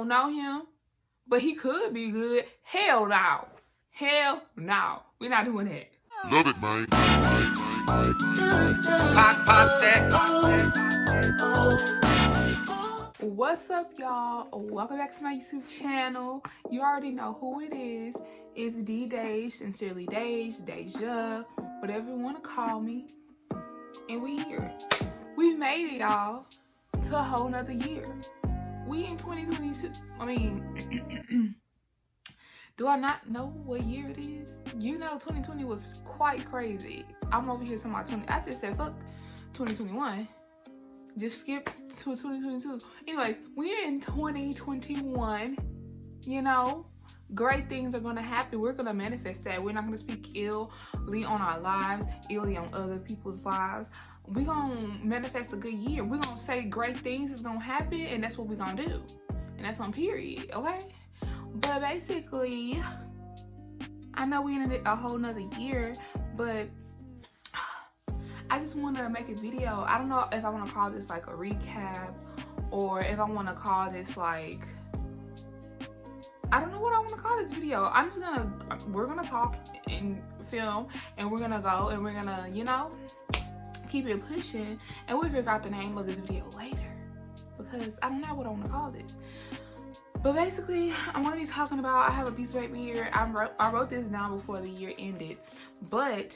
don't know him, but he could be good. Hell no. Hell no. We're not doing that. Love it, man. What's up, y'all? Welcome back to my YouTube channel. You already know who it is. It's D-Dej, Sincerely Dej, Deja, whatever you want to call me. And we here. We've made it, y'all, to a whole nother year. We in 2022. I mean, do I not know what year it is? You know, 2020 was quite crazy. I'm over here talking about 20. I just said fuck 2021. Just skip to 2022. Anyways, we're in 2021. You know, great things are gonna happen. We're gonna manifest that. We're not gonna speak illy on our lives, illy on other people's lives. We're gonna manifest a good year. We're gonna say great things is gonna happen, and that's what we're gonna do. And that's on period, okay? But basically, I know we're in a whole nother year, but I just want to make a video. I don't know if I want to call this like a recap, or if I want to call this like, I don't know what I want to call this video. We're gonna talk and film, and we're gonna go, and we're gonna, you know, keep it pushing, and we'll figure out the name of this video later, because I don't know what I want to call this. But basically, I'm going to be talking about, I have a piece of paper here. I wrote this down before the year ended, but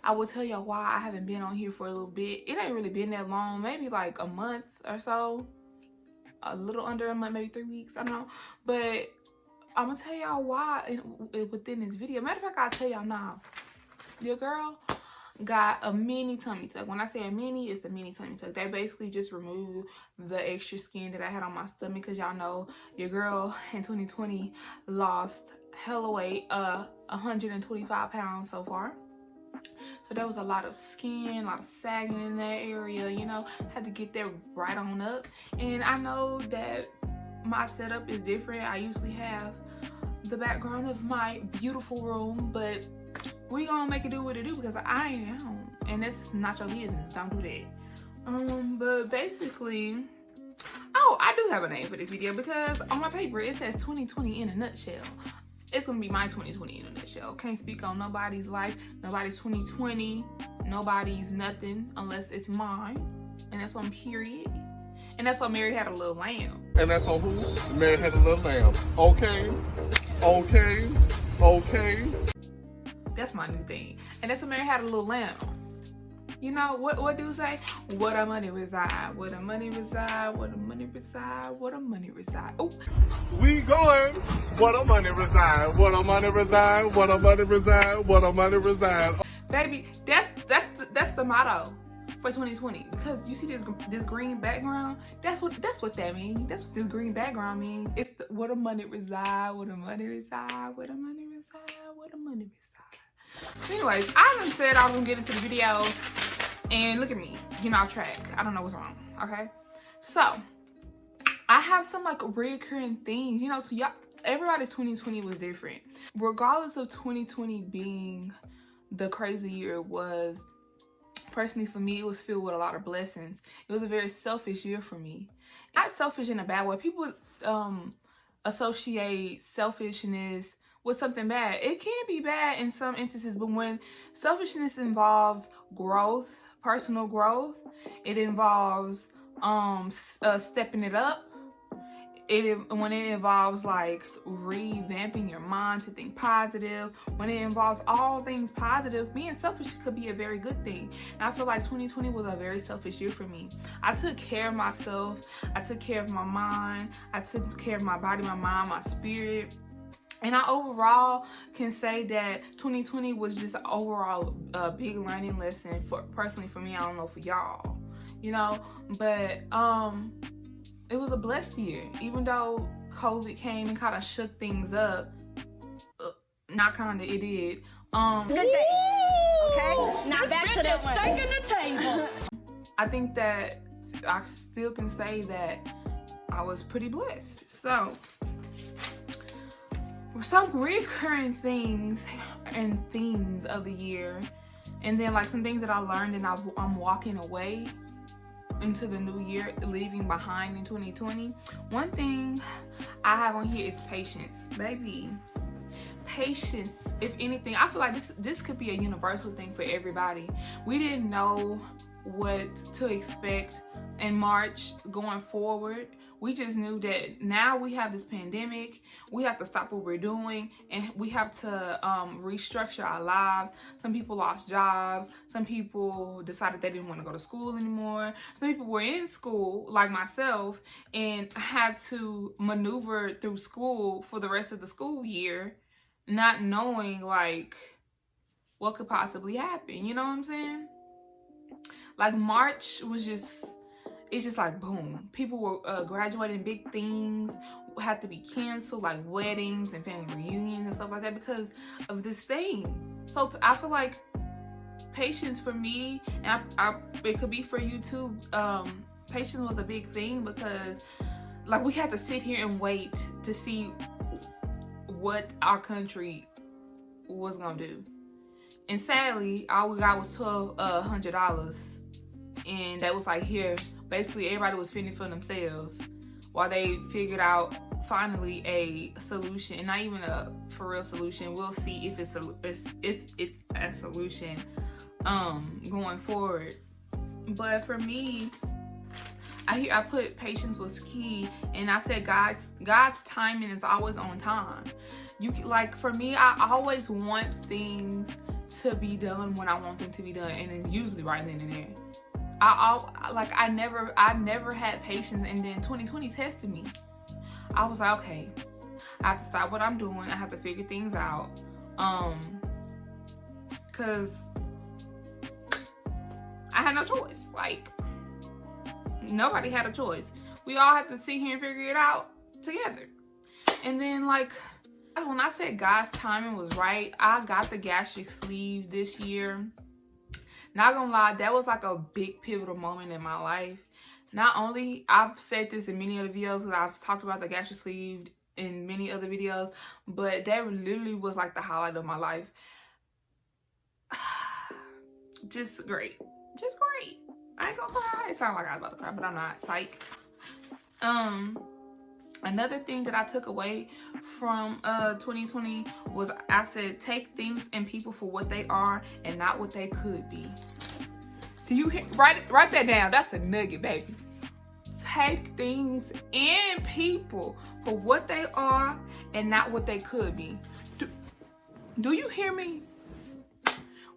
I will tell y'all why I haven't been on here for a little bit. It ain't really been that long, maybe like a month or so, a little under a month, maybe 3 weeks, I don't know. But I'm going to tell y'all why within this video. Matter of fact, I'll tell y'all now. Your girl got a mini tummy tuck. When I say a mini, it's a mini tummy tuck. They basically just removed the extra skin that I had on my stomach, because y'all know your girl in 2020 lost hella weight, 125 pounds so far. So there was a lot of skin, a lot of sagging in that area, you know. Had to get that right on up. And I know that my setup is different. I usually have the background of my beautiful room, but we gonna make it do what it do, because I ain't at home, and it's not your business. Don't do that. But basically, oh, I do have a name for this video, because on my paper it says 2020 in a nutshell. It's gonna be my 2020 in a nutshell. Can't speak on nobody's life, nobody's 2020, nobody's nothing unless it's mine, and that's on period. And that's on Mary Had a Little Lamb. And that's on who? Mary Had a Little Lamb. Okay. That's my new thing. And that's what Mary Had a Little Lamb. You know, what do you say? Where the money reside, where the money reside, where the money reside, where the money reside. Oh, We going. Where the money reside, where the money reside, where the money reside, where the money reside. baby, that's the motto for 2020. Because you see this green background, that's what that means. That's what this green background means. It's where the money reside, where the money reside, where the money reside, where the money reside. Anyways, I done said I was gonna get into the video, and look at me, getting off track. I don't know what's wrong, okay? So, I have some like recurring things, you know, to y'all. Everybody's 2020 was different. Regardless of 2020 being the crazy year it was, personally for me, it was filled with a lot of blessings. It was a very selfish year for me. Not selfish in a bad way. People associate selfishness with something bad. It can be bad in some instances, but when selfishness involves growth, personal growth, it involves stepping it up. When it involves like revamping your mind to think positive, when it involves all things positive, being selfish could be a very good thing. And I feel like 2020 was a very selfish year for me. I took care of myself. I took care of my mind. I took care of my body, my mind, my spirit. And I overall can say that 2020 was just an overall big learning lesson personally for me. I don't know for y'all, you know, but it was a blessed year. Even though COVID came and kind of shook things up, not kind of, it did. Good day. Okay, now back to that one. Shaking the table. I think that I still can say that I was pretty blessed. So, some recurring things and themes of the year, and then like some things that I learned and I'm walking away into the new year, leaving behind in 2020. One thing I have on here is patience, baby. Patience. If anything, I feel like this could be a universal thing for everybody. We didn't know what to expect in March going forward. We just knew that now we have this pandemic, we have to stop what we're doing, and we have to restructure our lives. Some people lost jobs. Some people decided they didn't want to go to school anymore. Some people were in school, like myself, and had to maneuver through school for the rest of the school year, not knowing like what could possibly happen. You know what I'm saying? Like March was just, it's just like boom. People were graduating, big things had to be canceled, like weddings and family reunions and stuff like that because of this thing. So I feel like patience for me, and it could be for you too, patience was a big thing because like we had to sit here and wait to see what our country was gonna do. And sadly, all we got was $1,200. And that was like, here, basically everybody was fending for themselves while they figured out finally a solution, and not even a for real solution. We'll see if it's a solution going forward. But for me, I put patience was key, and I said God's timing is always on time. Like for me, I always want things to be done when I want them to be done, and it's usually right then and there. I never had patience, and then 2020 tested me. I was like, okay, I have to stop what I'm doing. I have to figure things out, cause I had no choice. Like nobody had a choice. We all had to sit here and figure it out together. And then like when I said God's timing was right, I got the gastric sleeve this year. Not gonna lie, that was like a big pivotal moment in my life. Not only, I've said this in many other videos, because I've talked about the gastric sleeve in many other videos, but that literally was like the highlight of my life. Just great. Just great. I ain't gonna cry. It sounded like I was about to cry, but I'm not. Psych. Another thing that I took away from 2020 was I said, take things and people for what they are and not what they could be. Do you hear? Write that down. That's a nugget, baby. Take things and people for what they are and not what they could be. Do you hear me?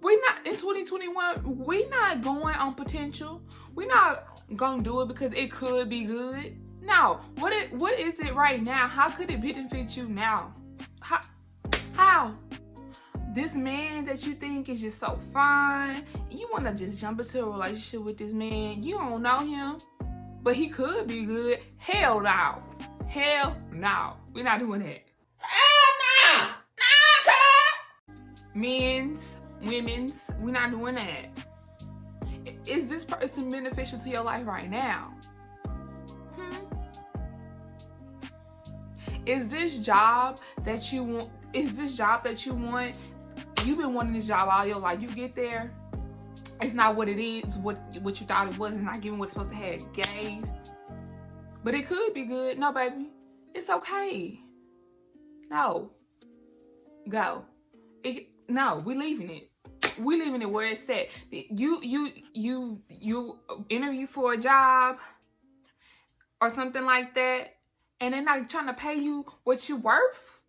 We're not in 2021. We're not going on potential. We're not gonna do it because it could be good. No, what is it right now? How could it benefit you now? How? This man that you think is just so fine, you want to just jump into a relationship with this man. You don't know him, but he could be good. Hell no. Hell no. We're not doing that. Hell no. Men's, women's, we're not doing that. Is this person beneficial to your life right now? Is this job that you want? You've been wanting this job all your life. You get there, it's not what it is, what you thought it was. It's not giving what it's supposed to have gave. But it could be good. No, baby, it's okay. No, go. No, we leaving it. We leaving it where it's at. You interview for a job or something like that, and they're not trying to pay you what you're worth.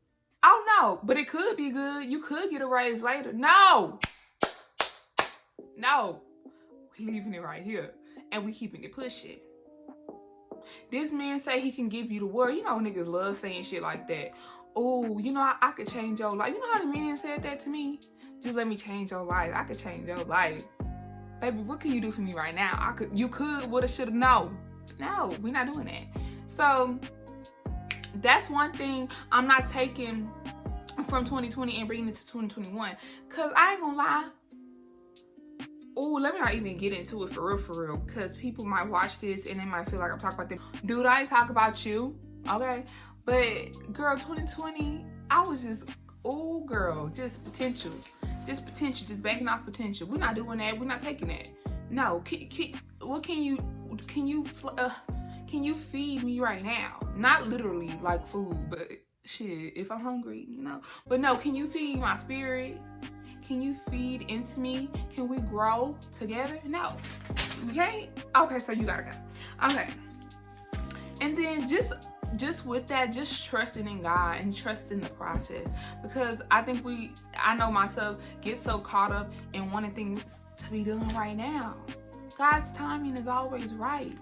Oh no, but it could be good. You could get a raise later. No, we leaving it right here, and we keeping it pushing. This man say he can give you the word. You know niggas love saying shit like that. Oh, you know I could change your life. You know how the man said that to me? Just let me change your life. I could change your life. Baby, what can you do for me right now? You could, woulda, shoulda, no. No, we're not doing that. So that's one thing I'm not taking from 2020 and bringing it to 2021. Cause I ain't gonna lie. Oh, let me not even get into it for real. Because people might watch this and they might feel like I'm talking about them. Dude, I ain't talk about you. Okay? But girl, 2020, I was just, oh girl, just potential. Just banking off potential. We're not doing that. We're not taking that. No. Can can you feed me right now? Not literally like food, but shit, if I'm hungry, you know. But no, can you feed my spirit? Can you feed into me? Can we grow together? No. Okay? Okay, so you gotta go. Okay. And then just with that, just trusting in God and trusting the process. Because I think I know myself, get so caught up in wanting things to be done right now. God's timing is always right.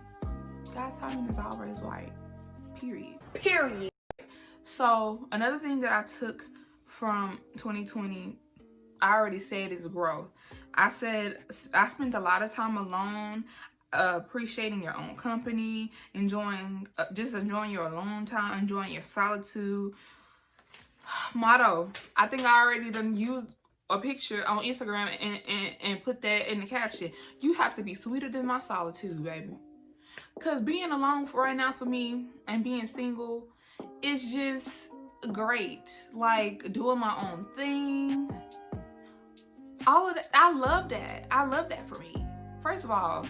God's timing is always right. Period. So another thing that I took from 2020, I already said, is growth. I said I spent a lot of time alone, appreciating your own company, enjoying your alone time, enjoying your solitude. Motto, I think I already done used a picture on Instagram and put that in the caption. You have to be sweeter than my solitude, baby. Because being alone for right now for me and being single is just great. Like doing my own thing. All of that. I love that. I love that for me. First of all,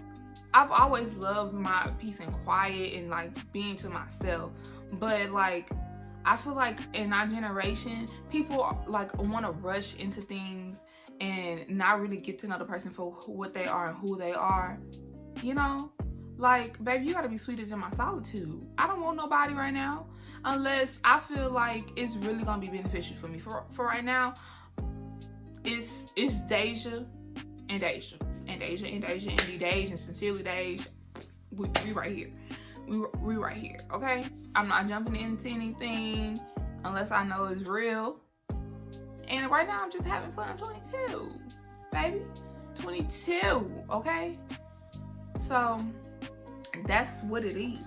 I've always loved my peace and quiet and like being to myself. But like, I feel like in our generation, people like want to rush into things and not really get to know the person for what they are and who they are. You know? Like, baby, you gotta be sweeter than my solitude. I don't want nobody right now unless I feel like it's really gonna be beneficial for me. For right now, it's Deja and Deja and Deja and Deja and D-Dage and Sincerely Dage. We right here. We right here, okay? I'm not jumping into anything unless I know it's real. And right now I'm just having fun. I'm 22, baby. 22, okay? So that's what it is.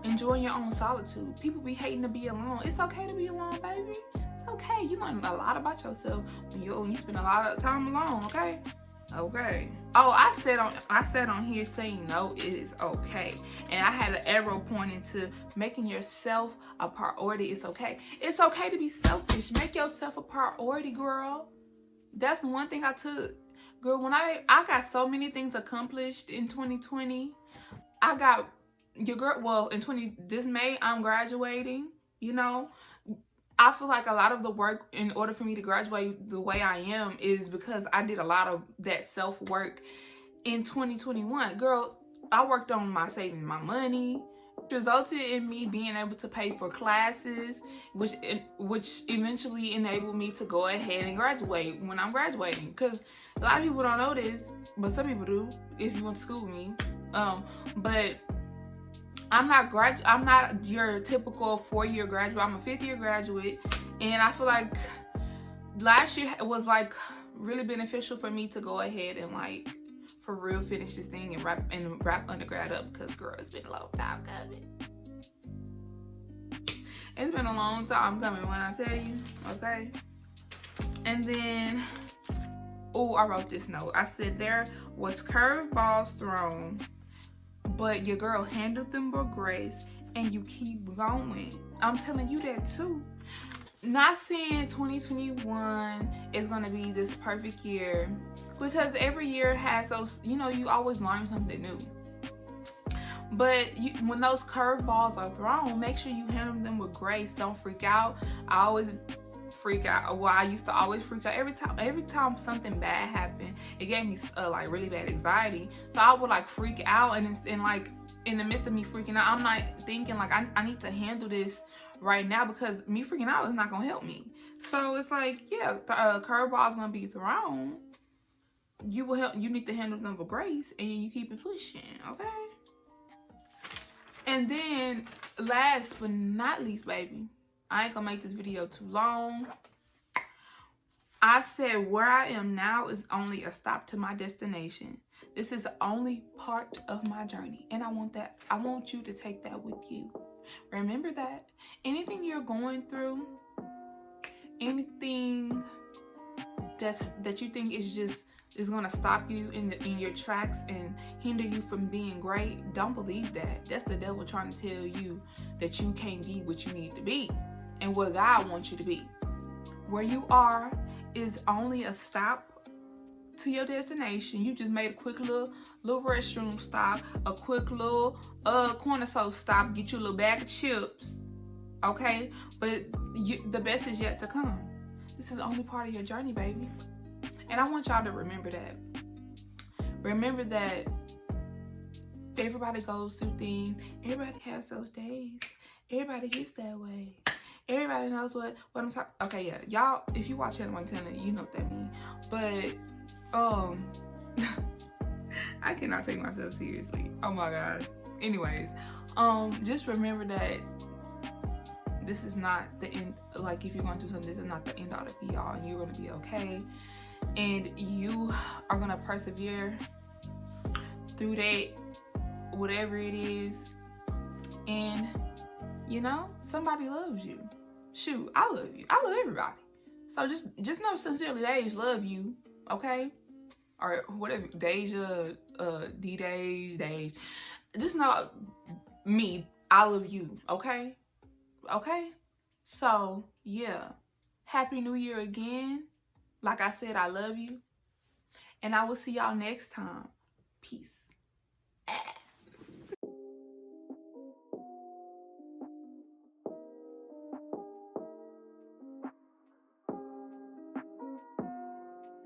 Enjoying your own solitude. People be hating to be alone. It's okay to be alone, baby. It's okay. You learn a lot about yourself when you spend a lot of time alone, okay? Okay. Oh, I said on here saying no, it is okay. And I had an arrow pointing to making yourself a priority. It's okay. It's okay to be selfish. Make yourself a priority, girl. That's the one thing I took. Girl, when I got so many things accomplished in 2020. I got your girl, well, this May I'm graduating, you know. I feel like a lot of the work in order for me to graduate the way I am is because I did a lot of that self-work in 2021. Girl, I worked on saving my money. It resulted in me being able to pay for classes, which eventually enabled me to go ahead and graduate when I'm graduating. Because a lot of people don't know this, but some people do if you went to school with me. But I'm not your typical 4-year graduate. I'm a 5th-year graduate, and I feel like last year was like really beneficial for me to go ahead and like for real finish this thing and wrap undergrad up, because girl, it's been a long time coming. It's been a long time coming when I tell you, okay? And then, oh, I wrote this note. I said there was curveballs thrown, but your girl handled them with grace and you keep going. I'm telling you that too. Not saying 2021 is going to be this perfect year, because every year has those, you know, you always learn something new. But when those curveballs are thrown, make sure you handle them with grace. Don't freak out. I always freak out. Well, I used to always freak out every time something bad happened. It gave me like really bad anxiety. So I would like freak out, and like in the midst of me freaking out, I'm not thinking like I need to handle this right now, because me freaking out is not gonna help me. So it's like, yeah, curveball is gonna be thrown. You need to handle them with grace, and you keep it pushing, okay? And then last but not least, baby, I ain't gonna make this video too long. I said where I am now is only a stop to my destination. This is the only part of my journey, and I want you to take that with you. Remember that anything you're going through, anything that you think is gonna stop you in your tracks and hinder you from being great, don't believe that. That's the devil trying to tell you that you can't be what you need to be and what God wants you to be. Where you are is only a stop to your destination. You just made a quick little restroom stop, a quick little corner store stop, get you a little bag of chips, okay? But the best is yet to come. This is the only part of your journey, baby. And I want y'all to remember that. Remember that everybody goes through things. Everybody has those days. Everybody gets that way. Everybody knows what I'm talking. Okay, yeah, y'all. If you watch Channel 110, you know what that means. But I cannot take myself seriously. Oh my god. Anyways, just remember that this is not the end. Like, if you're going through something, this is not the end all to be all. You're gonna be okay, and you are gonna persevere through that, whatever it is. And you know, somebody loves you. Shoot, I love you. I love everybody. So just know Sincerely Deja love you, okay? Or whatever, Deja, Deja. Just know me, I love you, okay? Okay? So, yeah. Happy New Year again. Like I said, I love you. And I will see y'all next time. Peace.